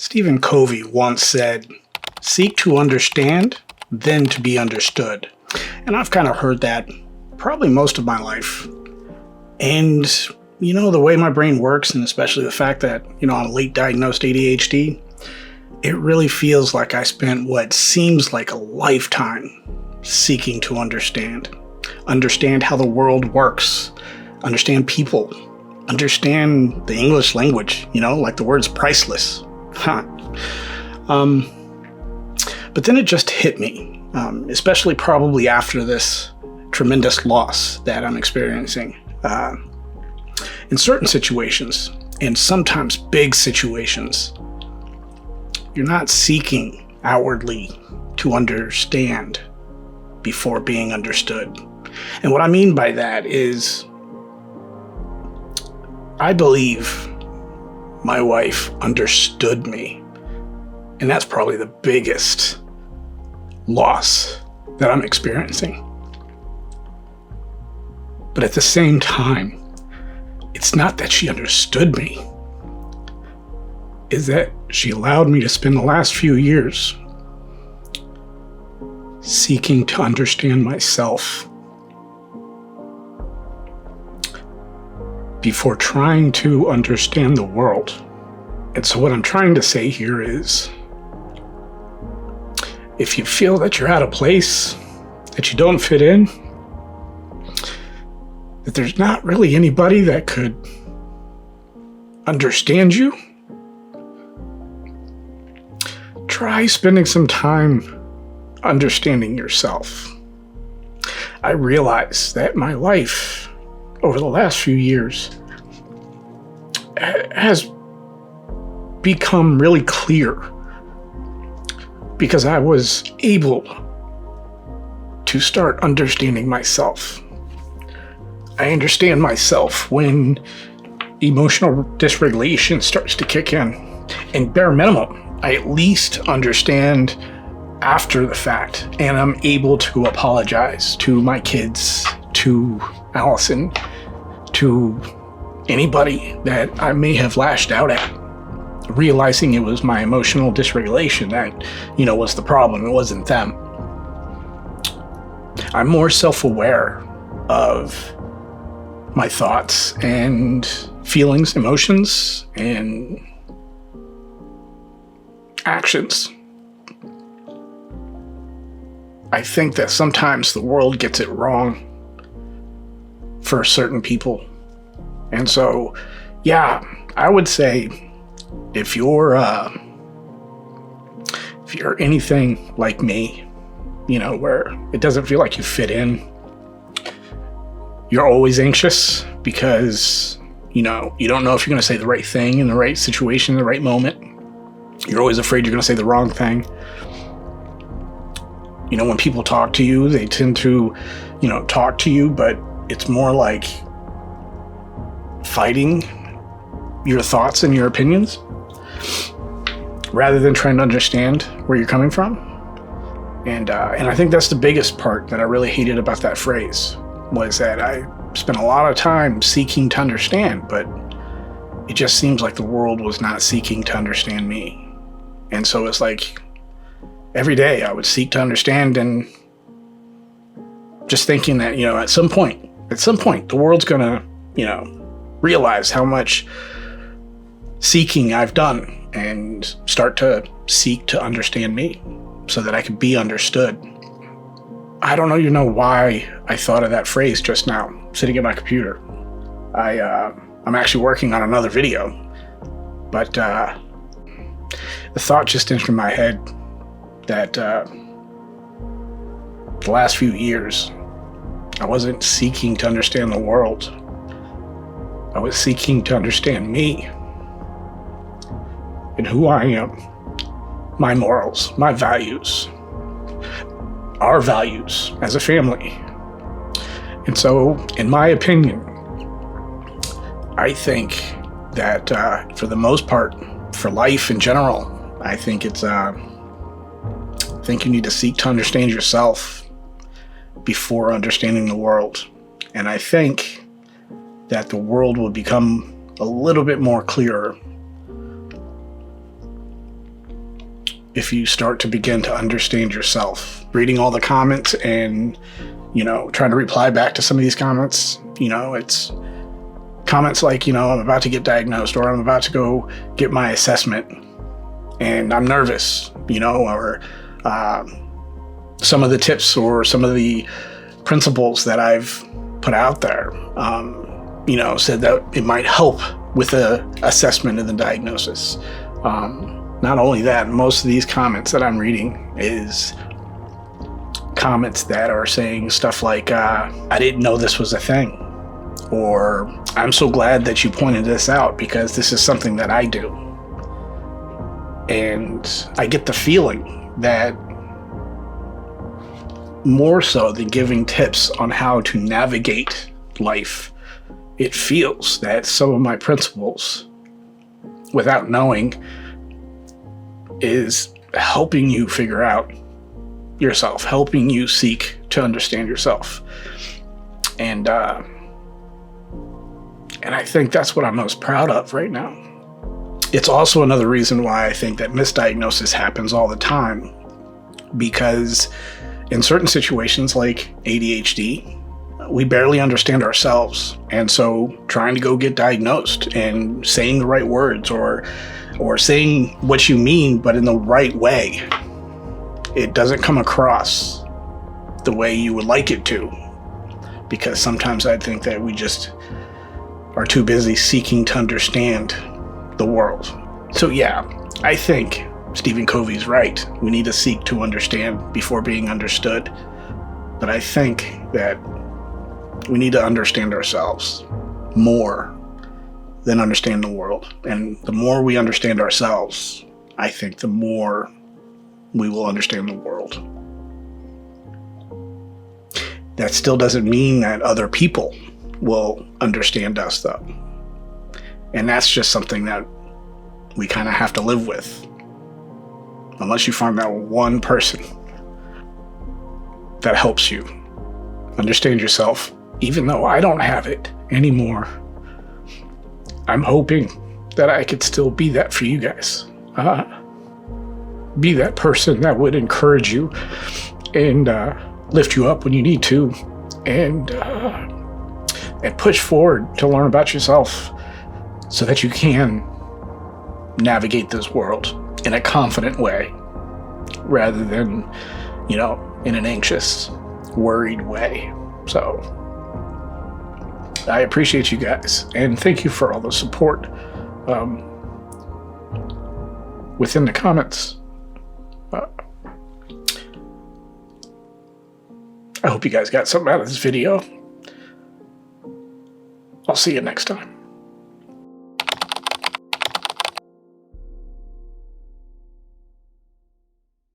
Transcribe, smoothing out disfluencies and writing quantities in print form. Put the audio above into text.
Stephen Covey once said, "Seek to understand, then to be understood." And I've kind of heard that probably most of my life. And, the way my brain works, and especially the fact that, I'm late diagnosed ADHD, it really feels like I spent what seems like a lifetime seeking to understand. Understand how the world works. Understand people. Understand the English language, like the word's priceless. But then it just hit me, especially probably after this tremendous loss that I'm experiencing. In certain situations, and sometimes big situations, you're not seeking outwardly to understand before being understood. And what I mean by that is, I believe my wife understood me. And that's probably the biggest loss that I'm experiencing. But at the same time, it's not that she understood me. It's that she allowed me to spend the last few years seeking to understand myself before trying to understand the world. And so what I'm trying to say here is, if you feel that you're out of place, that you don't fit in, that there's not really anybody that could understand you, try spending some time understanding yourself. I realize that my life over the last few years has become really clear because I was able to start understanding myself. I understand myself when emotional dysregulation starts to kick in. And bare minimum, I at least understand after the fact, and I'm able to apologize to my kids, to Allison, to anybody that I may have lashed out at, realizing it was my emotional dysregulation that, was the problem. It wasn't them. I'm more self-aware of my thoughts and feelings, emotions, and actions. I think that sometimes the world gets it wrong for certain people. And so, I would say if you're anything like me, where it doesn't feel like you fit in, you're always anxious because, you don't know if you're going to say the right thing in the right situation, in the right moment. You're always afraid you're going to say the wrong thing. When people talk to you, they tend to, talk to you, but it's more like fighting your thoughts and your opinions rather than trying to understand where you're coming from. And I think that's the biggest part that I really hated about that phrase, was that I spent a lot of time seeking to understand, but it just seems like the world was not seeking to understand me. And so it's like every day I would seek to understand, and just thinking that, at some point, the world's gonna, realize how much seeking I've done and start to seek to understand me so that I could be understood. I don't know, why I thought of that phrase just now, sitting at my computer. I'm actually working on another video, but the thought just entered my head that the last few years, I wasn't seeking to understand the world. I was seeking to understand me and who I am, my morals, my values, our values as a family. And so, in my opinion, I think that for the most part, for life in general, I think you need to seek to understand yourself before understanding the world. And I think that the world will become a little bit more clearer if you start to begin to understand yourself. Reading all the comments and, trying to reply back to some of these comments, it's comments like, I'm about to get diagnosed, or I'm about to go get my assessment and I'm nervous, or some of the tips or some of the principles that I've put out there, said that it might help with the assessment and the diagnosis. Not only that, most of these comments that I'm reading is comments that are saying stuff like, I didn't know this was a thing, or I'm so glad that you pointed this out because this is something that I do. And I get the feeling that more so than giving tips on how to navigate life, it feels that some of my principles, without knowing, is helping you figure out yourself, helping you seek to understand yourself. And I think that's what I'm most proud of right now. It's also another reason why I think that misdiagnosis happens all the time, because in certain situations like ADHD, we barely understand ourselves. And so trying to go get diagnosed and saying the right words or saying what you mean, but in the right way, it doesn't come across the way you would like it to. Because sometimes I think that we just are too busy seeking to understand the world. So yeah, I think Stephen Covey's right. We need to seek to understand before being understood. But I think that we need to understand ourselves more than understand the world. And the more we understand ourselves, I think the more we will understand the world. That still doesn't mean that other people will understand us, though. And that's just something that we kind of have to live with. Unless you find that one person that helps you understand yourself, even though I don't have it anymore. I'm hoping that I could still be that for you guys. Be that person that would encourage you and lift you up when you need to, and push forward to learn about yourself so that you can navigate this world in a confident way rather than, in an anxious, worried way. So I appreciate you guys, and thank you for all the support within the comments. I hope you guys got something out of this video. I'll see you next time.